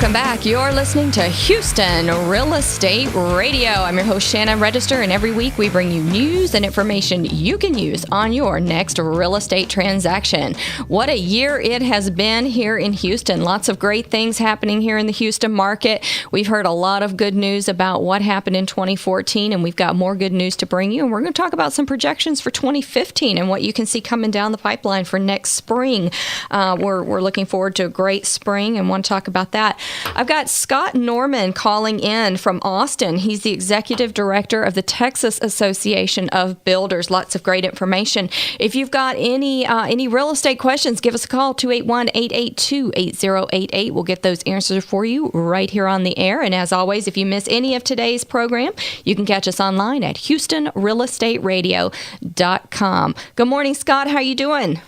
Welcome back. You're listening to Houston Real Estate Radio. I'm your host, Shannon Register, and every week we bring you news and information you can use on your next real estate transaction. What a year it has been here in Houston. Lots of great things happening here in the Houston market. We've heard a lot of good news about what happened in 2014, and we've got more good news to bring you. And we're going to talk about some projections for 2015 and what you can see coming down the pipeline for next spring. We're looking forward to a great spring and want to talk about that. I've got Scott Norman calling in from Austin. He's the executive director of the Texas Association of Builders. Lots of great information. If you've got any real estate questions, give us a call, 281-882-8088. We'll get those answers for you right here on the air. And as always, if you miss any of today's program, you can catch us online at HoustonRealEstateRadio.com. Good morning, Scott. How are you doing?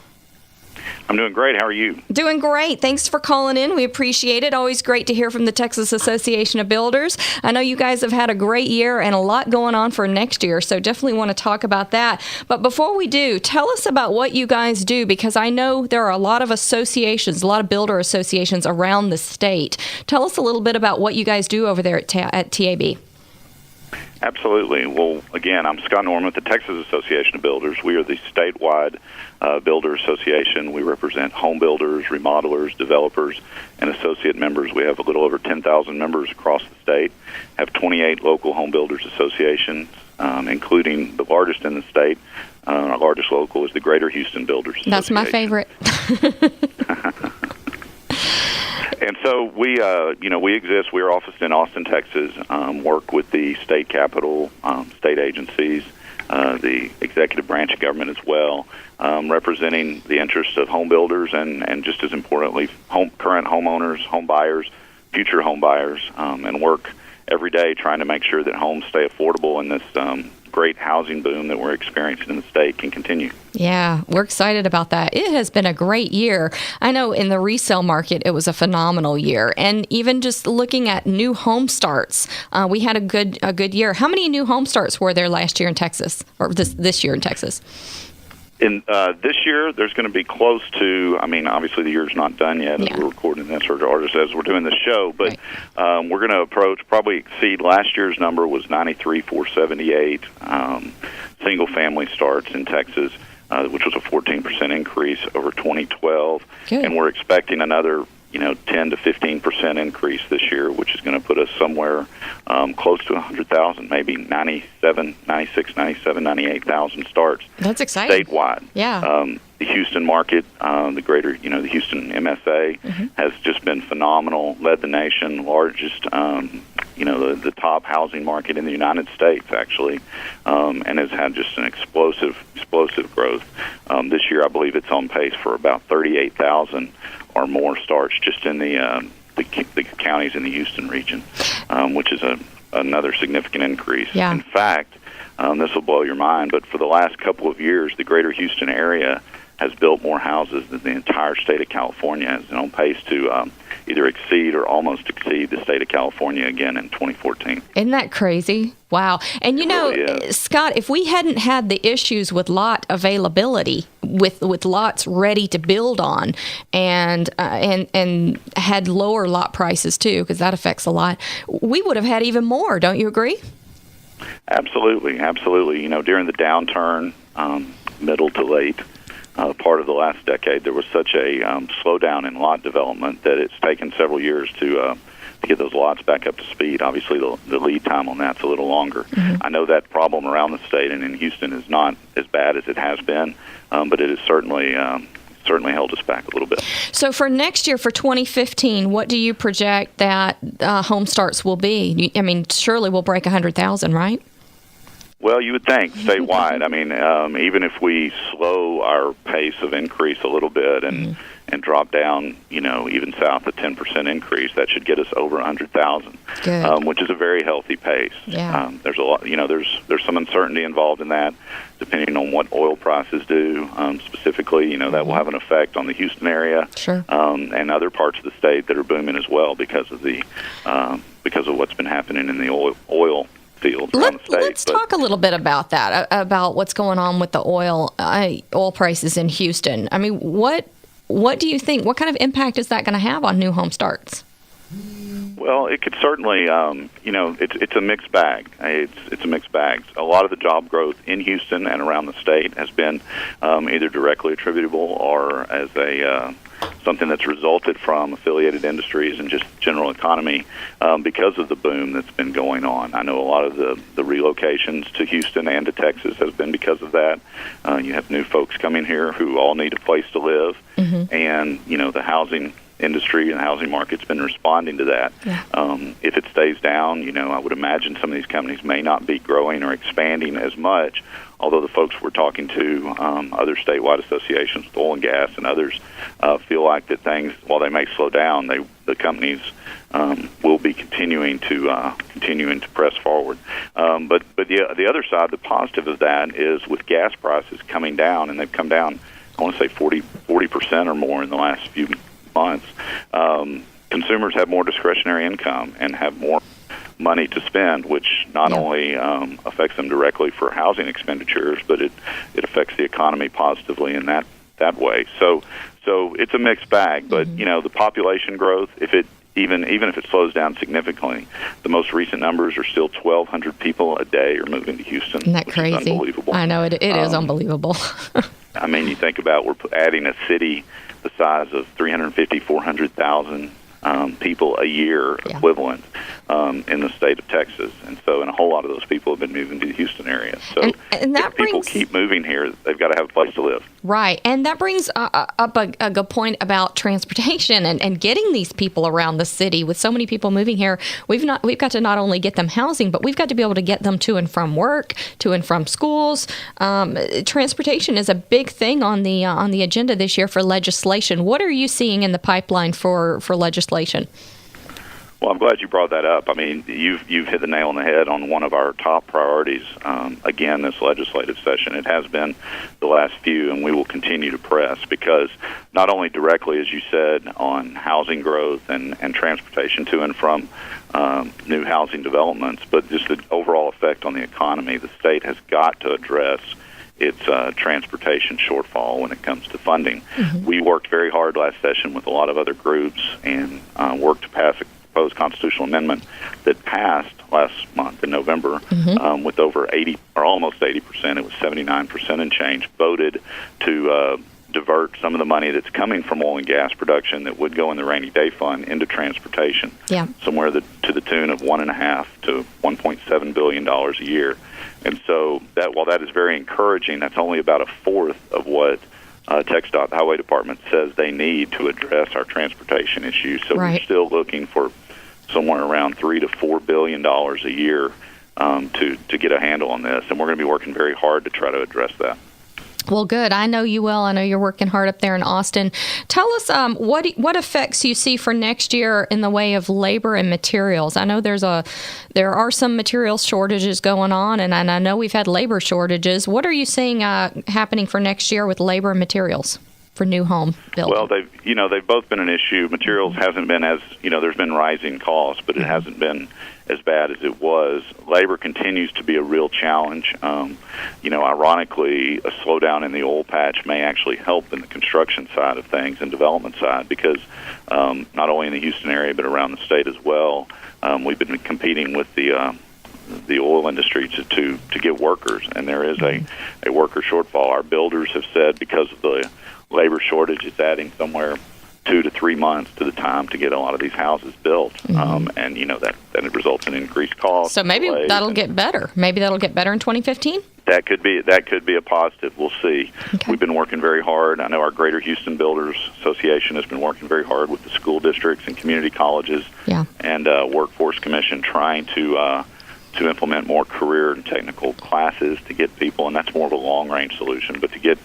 I'm doing great. How are you? Doing great. Thanks for calling in. We appreciate it. Always great to hear from the Texas Association of Builders. I know you guys have had a great year and a lot going on for next year, so definitely want to talk about that. But before we do, tell us about what you guys do, because I know there are a lot of associations, a lot of builder associations around the state. Tell us a little bit about what you guys do over there at TAB. Absolutely. Well, again, I'm Scott Norman with the Texas Association of Builders. We are the statewide builder association. We represent home builders, remodelers, developers, and associate members. We have a little over 10,000 members across the state, have 28 local home builders associations, including the largest in the state. Our largest local is the Greater Houston Builders Association. That's my favorite. And so we exist. We are officed in Austin, Texas. Work with the state capitol, state agencies, the executive branch of government as well, representing the interests of home builders and just as importantly, current homeowners, home buyers, future home buyers, and work every day trying to make sure that homes stay affordable and this great housing boom that we're experiencing in the state can continue. Yeah, we're excited about that. It has been a great year. I know in the resale market, it was a phenomenal year. And even just looking at new home starts, we had a good year. How many new home starts were there last year in Texas, or this year in Texas? In this year, there's going to be close to, obviously the year's not done yet as we're recording this, or as we're doing the show, but we're going to probably exceed last year's number was 93,478 single-family starts in Texas, which was a 14% increase over 2012. Good. And we're expecting another 10 to 15% increase this year, which is going to put us somewhere close to 100,000, maybe 98,000 starts. That's exciting. Statewide. Yeah. The Houston market, the greater, the Houston MSA has just been phenomenal, led the nation, largest, the top housing market in the United States, actually, and has had just an explosive growth. This year, I believe it's on pace for about 38,000 or more starts just in the counties in the Houston region, which is another significant increase. Yeah. In fact, this will blow your mind, but for the last couple of years, the greater Houston area has built more houses than the entire state of California, and on pace to either exceed or almost exceed the state of California again in 2014. Isn't that crazy? Wow. And really Scott, if we hadn't had the issues with lot availability, with lots ready to build on, and had lower lot prices too, because that affects a lot, we would have had even more. Don't you agree? Absolutely. During the downturn, middle to late part of the last decade, there was such a slowdown in lot development that it's taken several years to get those lots back up to speed. Obviously, the lead time on that's a little longer. I know that problem around the state and in Houston is not as bad as it has been, but it has certainly held us back a little bit. So for next year, for 2015, what do you project that home starts will be? Surely we'll break 100,000, right? Well, you would think statewide. Even if we slow our pace of increase a little bit and drop down, even south of 10% increase, that should get us over 100,000, which is a very healthy pace. Yeah. There's a lot, there's some uncertainty involved in that, depending on what oil prices do specifically. That will have an effect on the Houston area, sure, and other parts of the state that are booming as well because of what's been happening in the oil fields around the state. Let's talk a little bit about that, about what's going on with the oil prices in Houston. What do you think? What kind of impact is that going to have on new home starts? Well, it could certainly, it's a mixed bag. It's a mixed bag. A lot of the job growth in Houston and around the state has been either directly attributable or as a something that's resulted from affiliated industries and just general economy because of the boom that's been going on. I know a lot of the relocations to Houston and to Texas has been because of that. You have new folks coming here who all need a place to live, and the housing industry and the housing market's been responding to that. If it stays down, I would imagine some of these companies may not be growing or expanding as much, although the folks we're talking to, other statewide associations with oil and gas and others, feel like that things, while they may slow down, the companies will be continuing to press forward. But the other side, the positive of that is with gas prices coming down, and they've come down, I want to say 40% or more in the last few months. Consumers have more discretionary income and have more money to spend, which not only affects them directly for housing expenditures, but it affects the economy positively in that way. So it's a mixed bag. But the population growth, even if it slows down significantly, the most recent numbers are still 1,200 people a day are moving to Houston. Isn't that crazy? Is unbelievable. I know it is unbelievable. I mean, you think about we're adding a city the size of 350,000, 400,000 people a year equivalent in the state of Texas. And so, and a whole lot of those people have been moving to the Houston area. So and that if people keep moving here, they've got to have a place to live. Right. And that brings up a good point about transportation and getting these people around the city. With so many people moving here, we've got to not only get them housing, but we've got to be able to get them to and from work, to and from schools. Transportation is a big thing on the agenda this year for legislation. What are you seeing in the pipeline for legislation? Well, I'm glad you brought that up. I mean, you've hit the nail on the head on one of our top priorities. Again, this legislative session, it has been the last few, and we will continue to press because not only directly, as you said, on housing growth and transportation to and from new housing developments, but just the overall effect on the economy. The state has got to address its transportation shortfall when it comes to funding. We worked very hard last session with a lot of other groups and worked to pass a proposed constitutional amendment that passed last month in November with over 80 or almost 80%. It was 79% and change voted to divert some of the money that's coming from oil and gas production that would go in the rainy day fund into transportation. Somewhere to the tune of $1.5 to $1.7 billion a year. And so that while that is very encouraging, that's only about a fourth of what TxDOT, the Highway Department, says they need to address our transportation issues. So we're still looking for somewhere around $3 to $4 billion a year to get a handle on this, and we're going to be working very hard to try to address that. Well, good. I know you will. I know you're working hard up there in Austin. Tell us what effects you see for next year in the way of labor and materials. I know there are some materials shortages going on, and I know we've had labor shortages. What are you seeing happening for next year with labor and materials for new home building? Well, they've both been an issue. Materials hasn't been as there's been rising costs, but it hasn't been as bad as it was. Labor continues to be a real challenge. Ironically, a slowdown in the oil patch may actually help in the construction side of things and development side because not only in the Houston area but around the state as well, we've been competing with the oil industry to get workers, and there is a worker shortfall. Our builders have said because of the labor shortage, it's adding somewhere 2 to 3 months to the time to get a lot of these houses built, and that it results in increased costs. So maybe that'll get better. Maybe that'll get better in 2015. That could be a positive. We'll see. Okay. We've been working very hard. I know our Greater Houston Builders Association has been working very hard with the school districts and community colleges and Workforce Commission trying to implement more career and technical classes to get people, and that's more of a long-range solution. But to get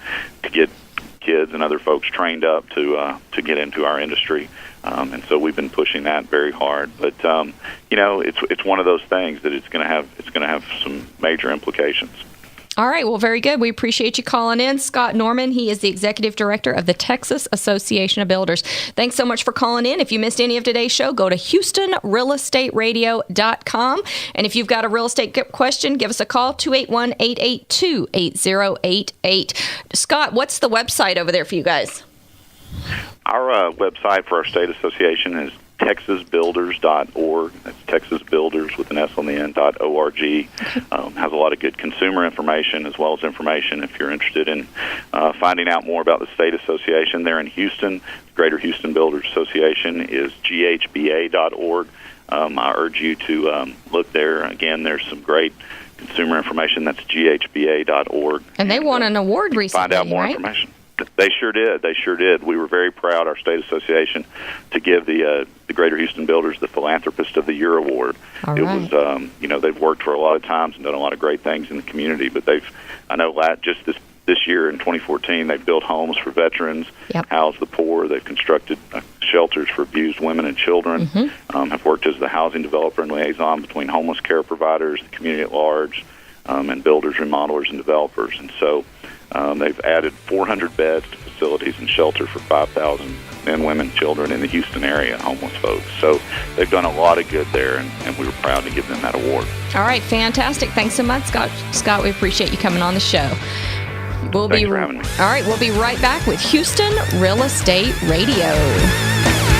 kids and other folks trained up to get into our industry, and so we've been pushing that very hard. But it's one of those things that it's going to have some major implications. All right. Well, very good. We appreciate you calling in. Scott Norman, he is the Executive Director of the Texas Association of Builders. Thanks so much for calling in. If you missed any of today's show, go to HoustonRealEstateRadio.com. And if you've got a real estate question, give us a call, 281-882-8088. Scott, what's the website over there for you guys? Our website for our state association is texasbuilders.org. That's Texas Builders with an S on the end, .org. Has a lot of good consumer information as well as information if you're interested in finding out more about the state association there in Houston. The Greater Houston Builders Association is ghba.org. I urge you to look there. Again, there's some great consumer information. That's ghba.org. And they won an award recently, find out more right? information. They sure did. They sure did. We were very proud, our state association, to give the Greater Houston Builders the Philanthropist of the Year award. All it right. was, they've worked for a lot of times and done a lot of great things in the community. But just this year in 2014, they've built homes for veterans, housed the poor. They've constructed shelters for abused women and children. Have worked as the housing developer and liaison between homeless care providers, the community at large, and builders, remodelers, and developers. And so they've added 400 beds to facilities and shelter for 5,000 men, women, children in the Houston area, homeless folks. So they've done a lot of good there, and we were proud to give them that award. All right, fantastic. Thanks so much, Scott. We appreciate you coming on the show. Thanks for having me. All right, we'll be right back with Houston Real Estate Radio.